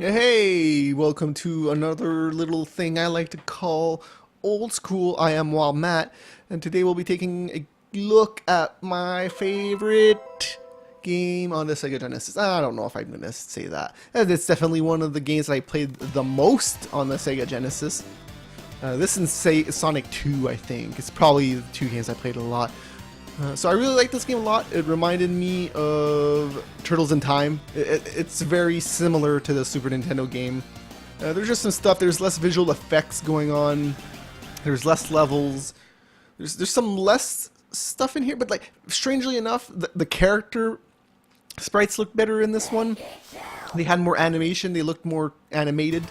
Hey, welcome to another little thing I like to call Old School. I am Wild Matt, and today we'll be taking a look at my favorite game on the Sega Genesis. I don't know if I'm gonna say that. It's definitely one of the games that I played the most on the Sega Genesis. This and say Sonic 2, I think. It's probably the two games I played a lot. So I really like this game a lot. It reminded me of Turtles in Time. It's very similar to the Super Nintendo game. There's just some stuff. There's less visual effects going on. There's less levels. There's some less stuff in here, but like strangely enough, the character sprites look better in this one. They had more animation. They looked more animated.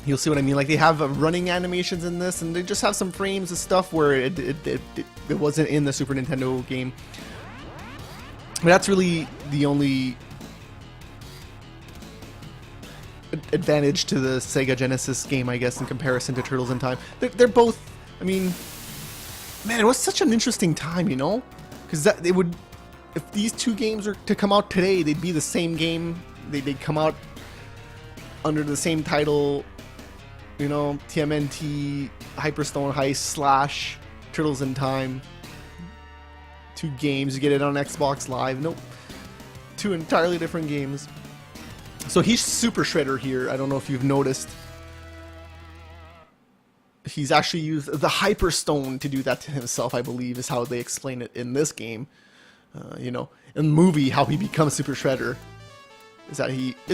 You'll see what I mean. Like they have running animations in this, and they just have some frames of stuff where it wasn't in the Super Nintendo game. But that's really the only advantage to the Sega Genesis game, I guess, in comparison to Turtles in Time. They're both. I mean, man, it was such an interesting time, you know, because that it would. If these two games were to come out today, they'd be the same game. They'd come out under the same title. You know, TMNT, Hyperstone Heist / Turtles in Time. Two games, you get it on Xbox Live. Nope. Two entirely different games. So he's Super Shredder here. I don't know if you've noticed. He's actually used the Hyperstone to do that to himself, I believe, is how they explain it in this game. You know, in the movie, how he becomes Super Shredder. Is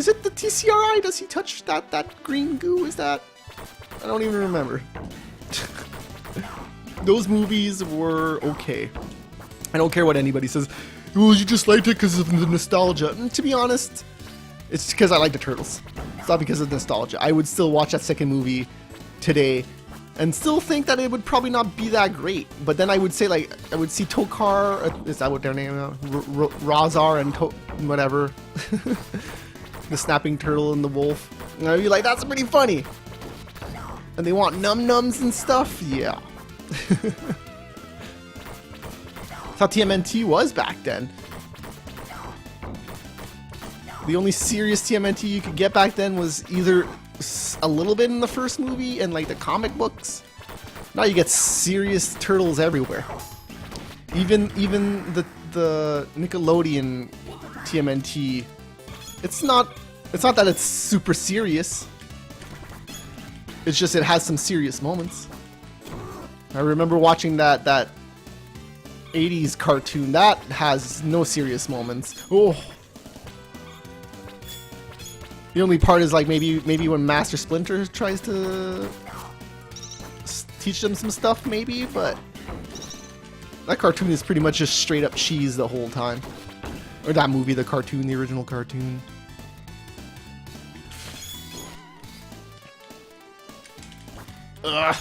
it the TCRI? Does he touch that green goo? Is that... I don't even remember. Those movies were okay. I don't care what anybody says. Well, you just liked it because of the nostalgia. And to be honest, it's because I like the Turtles. It's not because of nostalgia. I would still watch that second movie today and still think that it would probably not be that great. But then I would say, like, I would see Tokar, is that what their name is? Razar and whatever. The snapping turtle and the wolf. And I'd be like, that's pretty funny. And they want num-nums and stuff? Yeah. That's how TMNT was back then. The only serious TMNT you could get back then was either a little bit in the first movie and like the comic books. Now you get serious turtles everywhere. Even the Nickelodeon TMNT, it's not that it's super serious. It's just it has some serious moments. I remember watching that 80s cartoon that has no serious moments. Oh. The only part is like maybe when Master Splinter tries to teach them some stuff, maybe, but that cartoon is pretty much just straight up cheese the whole time. Or that movie, the cartoon, the original cartoon. Ugh.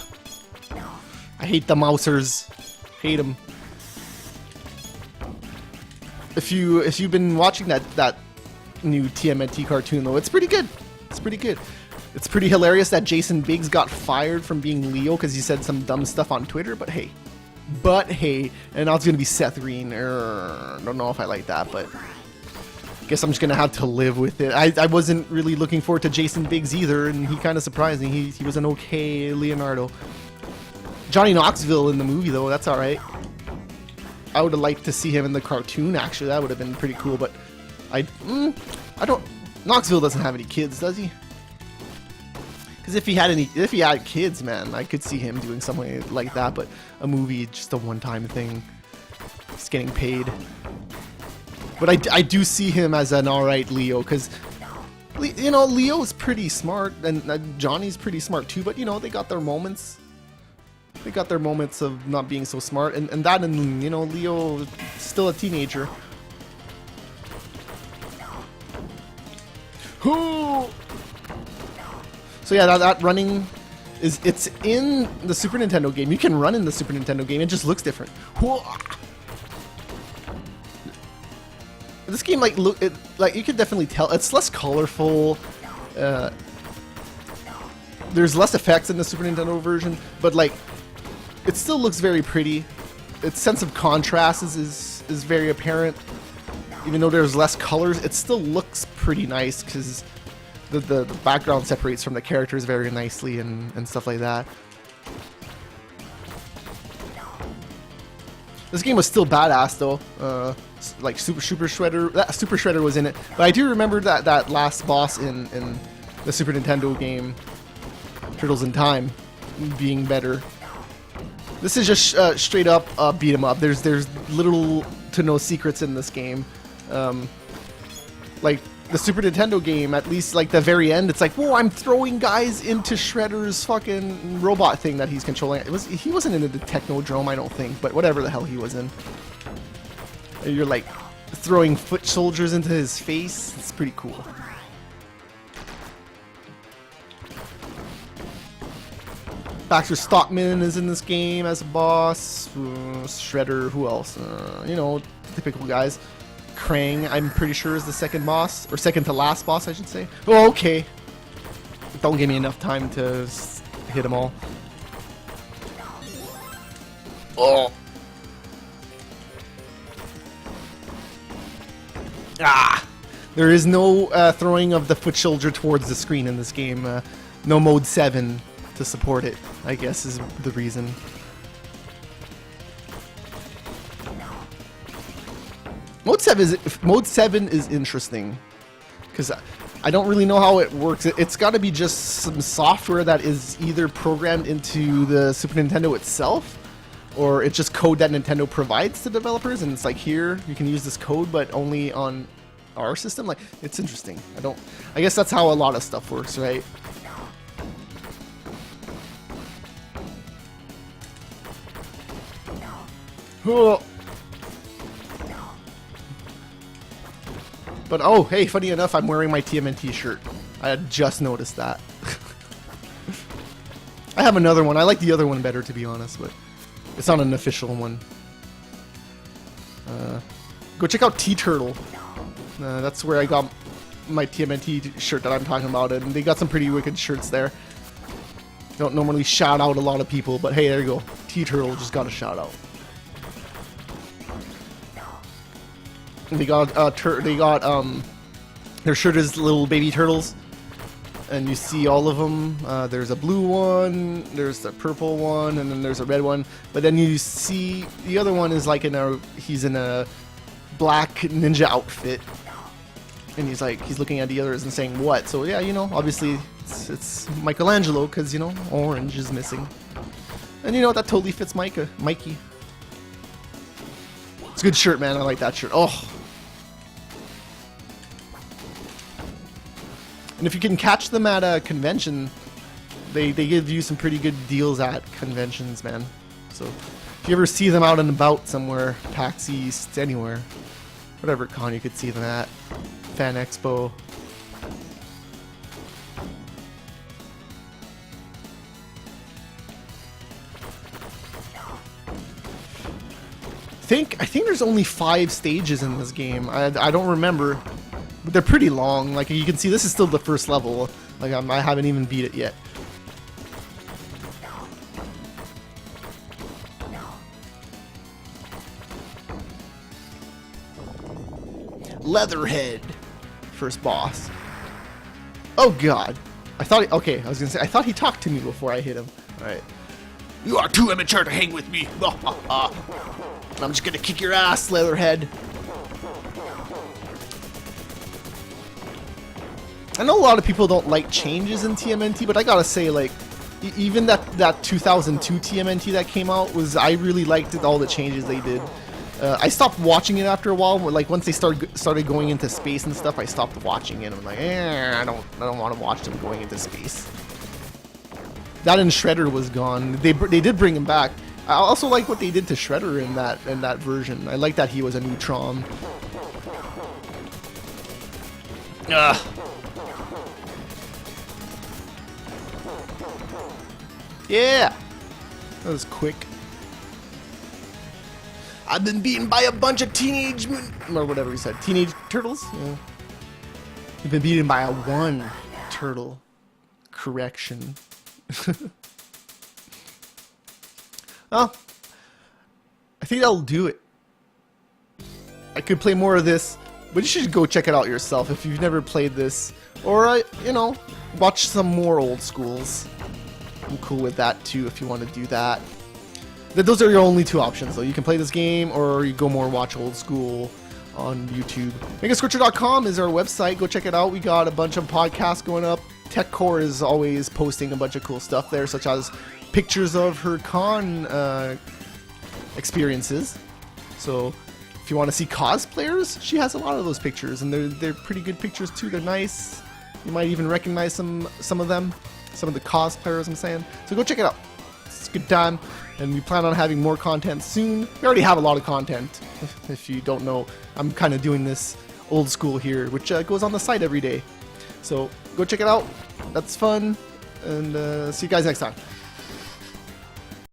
I hate the mousers. Hate them. If you've been watching that new TMNT cartoon though, it's pretty good. It's pretty good. It's pretty hilarious that Jason Biggs got fired from being Leo because he said some dumb stuff on Twitter. But hey, and now it's gonna be Seth Green. Don't know if I like that, but guess I'm just gonna have to live with it. I wasn't really looking forward to Jason Biggs either, and he kind of surprised me. He was an okay Leonardo. Johnny Knoxville in the movie though, that's all right. I would have liked to see him in the cartoon. Actually, that would have been pretty cool. But I don't. Knoxville doesn't have any kids, does he? Because if he had kids, man, I could see him doing something like that. But a movie, just a one-time thing. Just getting paid. But I do see him as an alright Leo, because, you know, Leo's pretty smart, and Johnny's pretty smart too, but, you know, they got their moments. They got their moments of not being so smart, and you know, Leo still a teenager. So yeah, that running it's in the Super Nintendo game. You can run in the Super Nintendo game, it just looks different. This game, like, you can definitely tell it's less colorful. There's less effects in the Super Nintendo version, but like, it still looks very pretty. Its sense of contrast is very apparent. even though there's less colors, it still looks pretty nice because the background separates from the characters very nicely and stuff like that. This game was still badass though. Like Super Shredder was in it, but I do remember that last boss in the Super Nintendo game, Turtles in Time, being better. This is just straight up beat 'em up. There's little to no secrets in this game. Like the Super Nintendo game, at least like the very end, it's like, whoa, I'm throwing guys into Shredder's fucking robot thing that he's controlling. He wasn't in the Technodrome, I don't think, but whatever the hell he was in. You're like throwing foot soldiers into his face. It's pretty cool. Baxter Stockman is in this game as a boss. Shredder, who else? You know, typical guys. Krang, I'm pretty sure, is the second boss, or second to last boss, I should say. Oh, okay. Don't give me enough time to hit them all. Oh. Ah! There is no throwing of the foot soldier towards the screen in this game. No mode 7 to support it, I guess, is the reason. Mode 7 is interesting because I don't really know how it works. It's got to be just some software that is either programmed into the Super Nintendo itself, or it's just code that Nintendo provides to developers, and it's like, here you can use this code, but only on our system. Like, it's interesting. I guess that's how a lot of stuff works, right? Oh. But oh, hey, funny enough, I'm wearing my TMNT shirt. I had just noticed that. I have another one. I like the other one better, to be honest, but it's not an official one. Go check out T-Turtle. That's where I got my TMNT shirt that I'm talking about, and they got some pretty wicked shirts there. Don't normally shout out a lot of people, but hey, there you go. T-Turtle just got a shout out. They got their shirt is little baby turtles, and you see all of them. There's a blue one, there's a purple one, and then there's a red one. But then you see the other one is like he's in a black ninja outfit, and he's looking at the others and saying what. So yeah, you know, obviously it's Michelangelo, because you know, orange is missing, and you know that totally fits Mikey. It's a good shirt, man. I like that shirt. Oh. And if you can catch them at a convention, they give you some pretty good deals at conventions, man. So if you ever see them out and about somewhere, PAX East, anywhere, whatever con you could see them at, Fan Expo. I think there's only 5 stages in this game. I don't remember. But they're pretty long. Like you can see, this is still the first level. Like I haven't even beat it yet. Leatherhead, first boss. Oh God! I thought. Okay, I was gonna say. I thought he talked to me before I hit him. All right. You are too immature to hang with me. I'm just gonna kick your ass, Leatherhead. I know a lot of people don't like changes in TMNT, but I gotta say, like, even that 2002 TMNT that came out I really liked all the changes they did. I stopped watching it after a while. Like once they started going into space and stuff, I stopped watching it. I'm like, I don't want to watch them going into space. That and Shredder was gone. They did bring him back. I also like what they did to Shredder in that version. I like that he was a neutron. Ugh. Yeah! That was quick. I've been beaten by a bunch of or whatever he said. Teenage turtles? Yeah. You've been beaten by one turtle. Correction. Well, I think that'll do it. I could play more of this, But you should go check it out yourself if you've never played this. Or, you know, watch some more old schools. I'm cool with that too if you want to do that. Those are your only two options though. You can play this game or you go more watch old school on YouTube. MegaScorcher.com is our website. Go check it out. We got a bunch of podcasts going up. TechCore is always posting a bunch of cool stuff there, such as pictures of her con experiences. So if you want to see cosplayers, she has a lot of those pictures, and they're pretty good pictures too. They're nice. You might even recognize some of them, some of the cosplayers I'm saying. So go check it out. It's a good time, and we plan on having more content soon. We already have a lot of content. If you don't know, I'm kind of doing this old school here, which goes on the site every day. So go check it out. That's fun, and see you guys next time.